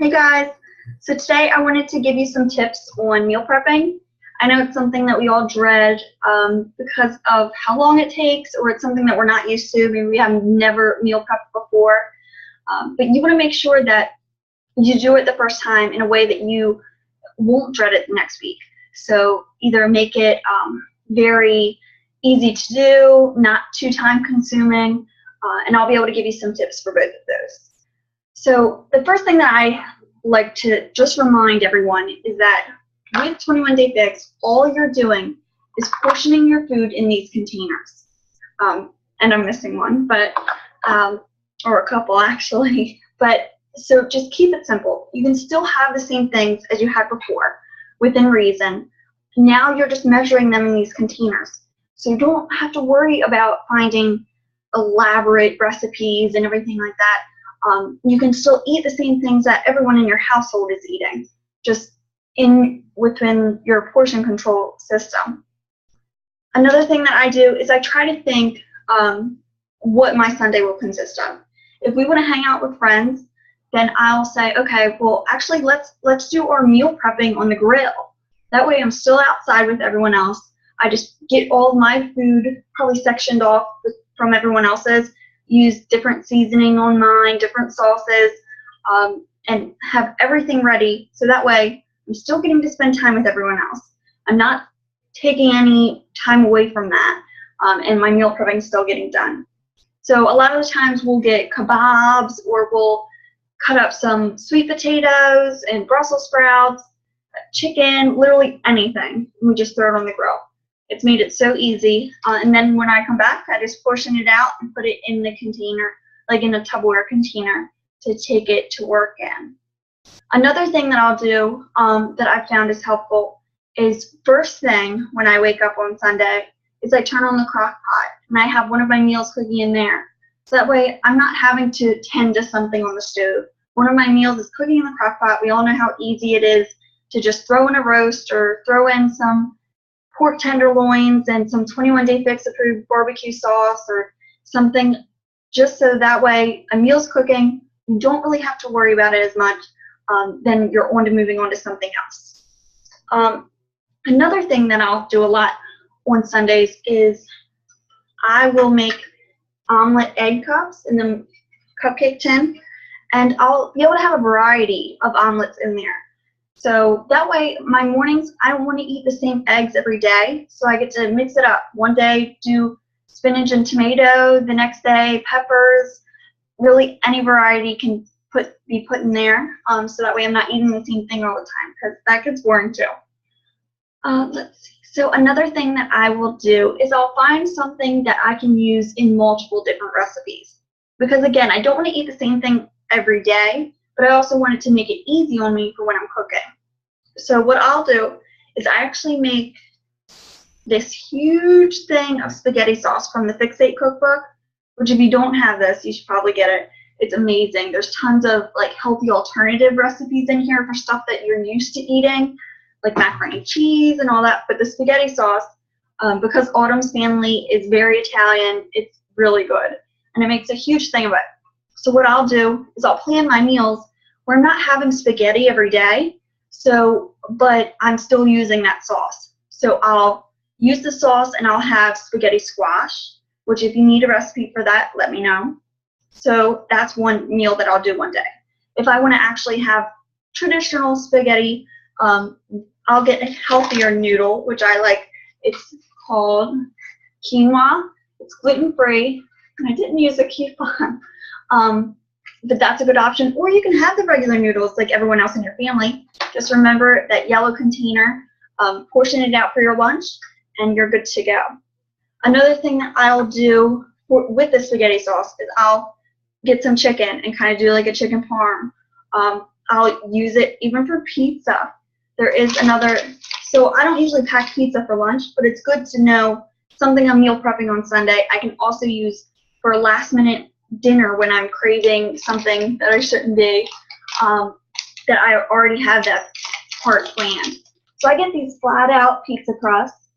Hey guys, so today I wanted to give you some tips on meal prepping. I know it's something that we all dread because of how long it takes, or it's something that we're not used to. Maybe we have never meal prepped before, but you want to make sure that you do it the first time in a way that you won't dread it the next week. So either make it very easy to do, not too time consuming, and I'll be able to give you some tips for both of those. So the first thing that I like to just remind everyone is that with 21 Day Fix, all you're doing is portioning your food in these containers. And I'm missing one, but or a couple actually. But so just keep it simple. You can still have the same things as you had before, within reason. Now you're just measuring them in these containers. So you don't have to worry about finding elaborate recipes and everything like that. You can still eat the same things that everyone in your household is eating, just within your portion control system. Another thing that I do is I try to think what my Sunday will consist of. If we want to hang out with friends, then I'll say, okay, well, actually, let's do our meal prepping on the grill. That way I'm still outside with everyone else. I just get all of my food probably sectioned off from everyone else's, use different seasoning on mine, different sauces, and have everything ready. So that way I'm still getting to spend time with everyone else. I'm not taking any time away from that, and my meal prepping is still getting done. So a lot of the times we'll get kebabs, or we'll cut up some sweet potatoes and Brussels sprouts, chicken, literally anything. We just throw it on the grill. It's made it so easy, and then when I come back, I just portion it out and put it in the container, like in a Tupperware container, to take it to work in. Another thing that I'll do that I've found is helpful is first thing when I wake up on Sunday is I turn on the crock pot and I have one of my meals cooking in there. So that way I'm not having to tend to something on the stove. One of my meals is cooking in the crock pot. We all know how easy it is to just throw in a roast or throw in some pork tenderloins and some 21 Day Fix approved barbecue sauce or something, just so that way a meal's cooking, you don't really have to worry about it as much, then you're moving on to something else. Another thing that I'll do a lot on Sundays is I will make omelet egg cups in the cupcake tin, and I'll be able to have a variety of omelets in there. So that way, my mornings, I don't want to eat the same eggs every day, so I get to mix it up. One day, do spinach and tomato. The next day, peppers. Really, any variety can be put in there, so that way I'm not eating the same thing all the time, because that gets boring too. Let's see. So another thing that I will do is I'll find something that I can use in multiple different recipes. Because again, I don't want to eat the same thing every day, but I also wanted to make it easy on me for when I'm cooking. So what I'll do is I actually make this huge thing of spaghetti sauce from the Fixate cookbook, which if you don't have this, you should probably get it. It's amazing. There's tons of like healthy alternative recipes in here for stuff that you're used to eating, like macaroni and cheese and all that. But the spaghetti sauce, because Autumn's family is very Italian, it's really good. And it makes a huge thing of it. So what I'll do is I'll plan my meals where I'm not having spaghetti every day, but I'm still using that sauce. So I'll use the sauce and I'll have spaghetti squash, which if you need a recipe for that, let me know. So that's one meal that I'll do one day. If I want to actually have traditional spaghetti, I'll get a healthier noodle, which I like. It's called quinoa. It's gluten-free, and I didn't use a coupon. But that's a good option. Or you can have the regular noodles like everyone else in your family. Just remember that yellow container, portion it out for your lunch, and you're good to go. Another thing that I'll do with the spaghetti sauce is I'll get some chicken and kind of do like a chicken parm. I'll use it even for pizza. There is another, so I don't usually pack pizza for lunch, but it's good to know something I'm meal prepping on Sunday I can also use for a last minute dinner when I'm craving something that I shouldn't be, that I already have that part planned. So I get these flat out pizza crusts.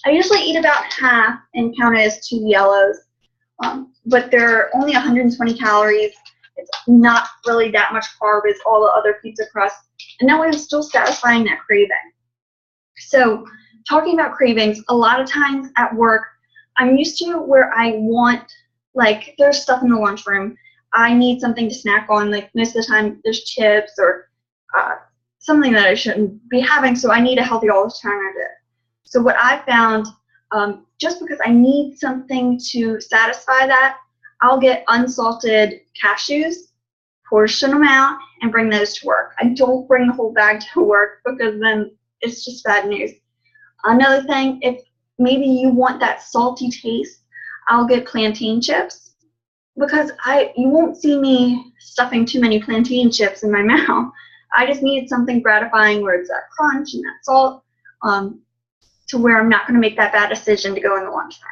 I usually eat about half and count it as 2 yellows, but they're only 120 calories, It's not really that much carb as all the other pizza crust, and that way I'm still satisfying that craving. So talking about cravings, a lot of times at work, I'm used to where I want, like, there's stuff in the lunchroom. I need something to snack on. Like, most of the time, there's chips or something that I shouldn't be having, so I need a healthy alternative. So what I found, just because I need something to satisfy that, I'll get unsalted cashews, portion them out, and bring those to work. I don't bring the whole bag to work because then it's just bad news. Another thing, if maybe you want that salty taste, I'll get plantain chips, because you won't see me stuffing too many plantain chips in my mouth. I just need something gratifying where it's that crunch and that salt, to where I'm not going to make that bad decision to go in the lunchtime.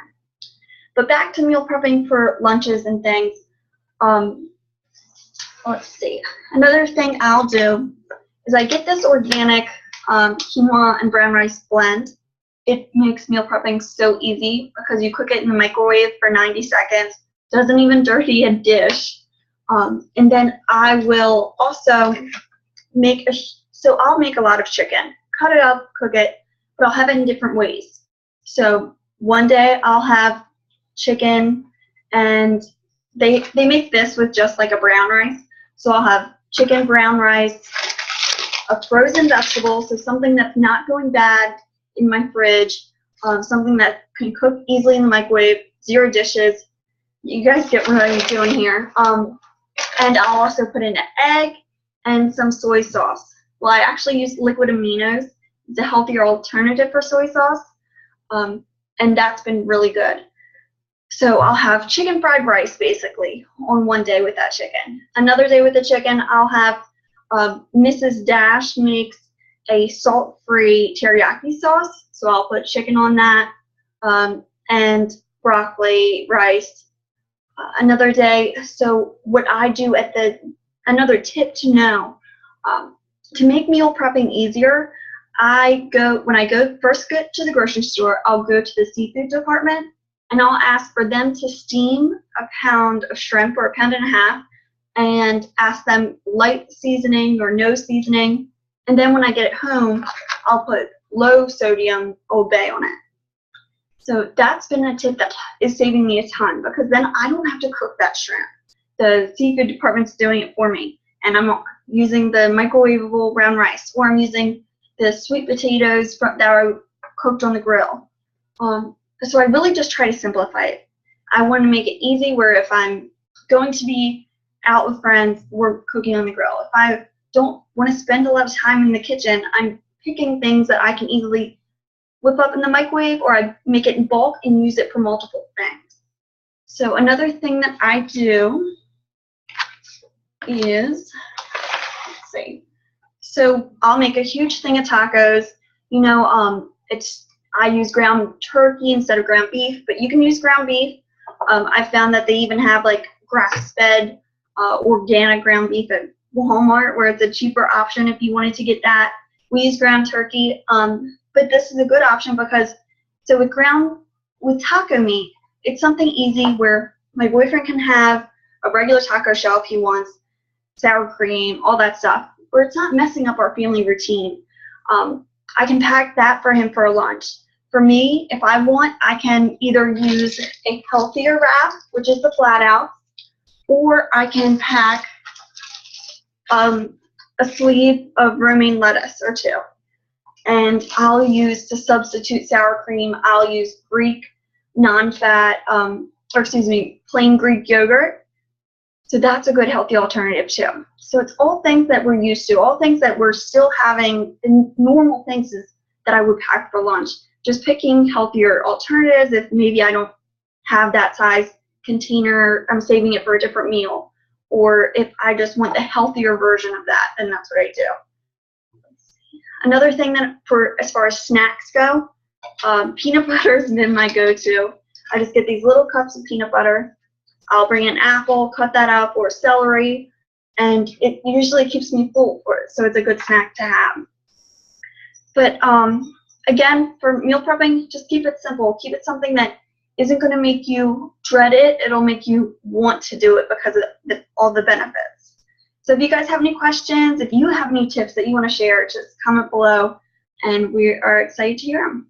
But back to meal prepping for lunches and things. Let's see. Another thing I'll do is I get this organic quinoa and brown rice blend. It makes meal prepping so easy because you cook it in the microwave for 90 seconds. Doesn't even dirty a dish. And then I will also make I'll make a lot of chicken. Cut it up, cook it, but I'll have it in different ways. So one day I'll have chicken, and they make this with just like a brown rice. So I'll have chicken, brown rice, a frozen vegetable, so something that's not going bad in my fridge, something that can cook easily in the microwave, 0 dishes. You guys get what I'm doing here. And I'll also put in an egg and some soy sauce. Well, I actually use liquid aminos. It's a healthier alternative for soy sauce, and that's been really good. So I'll have chicken fried rice basically on one day with that chicken. Another day with the chicken, I'll have Mrs. Dash makes a salt-free teriyaki sauce. So I'll put chicken on that, and broccoli, rice. Another day, so what I do another tip to know, to make meal prepping easier, when I first get to the grocery store, I'll go to the seafood department, and I'll ask for them to steam a pound of shrimp or a pound and a half, and ask them light seasoning or no seasoning. And then when I get it home, I'll put low sodium Old Bay on it. So that's been a tip that is saving me a ton, because then I don't have to cook that shrimp. The seafood department's doing it for me, and I'm using the microwavable brown rice, or I'm using the sweet potatoes that are cooked on the grill. So I really just try to simplify it. I want to make it easy where if I'm going to be out with friends, we're cooking on the grill. If I don't want to spend a lot of time in the kitchen, I'm picking things that I can easily whip up in the microwave, or I make it in bulk and use it for multiple things. So another thing that I do is, let's see, so I'll make a huge thing of tacos. You know, I use ground turkey instead of ground beef, but you can use ground beef. I found that they even have like grass-fed organic ground beef at Walmart, where it's a cheaper option if you wanted to get that. We use ground turkey, but this is a good option because, so with taco meat, it's something easy where my boyfriend can have a regular taco shell if he wants, sour cream, all that stuff, where it's not messing up our family routine. I can pack that for him for a lunch. For me, if I want, I can either use a healthier wrap, which is the flat out, or I can pack a sleeve of romaine lettuce or 2. And I'll use, to substitute sour cream, I'll use Greek non-fat, plain Greek yogurt. So that's a good healthy alternative too. So it's all things that we're used to, all things that we're still having, the normal things that I would pack for lunch. Just picking healthier alternatives. If maybe I don't have that size container, I'm saving it for a different meal. Or if I just want the healthier version of that, then that's what I do. Another thing that as far as snacks go, peanut butter has been my go-to. I just get these little cups of peanut butter. I'll bring an apple, cut that up, or celery, and it usually keeps me full for it, so it's a good snack to have. But again, for meal prepping, just keep it simple. Keep it something that isn't going to make you dread it. It'll make you want to do it because of all the benefits. So if you guys have any questions, if you have any tips that you want to share, just comment below, and we are excited to hear them.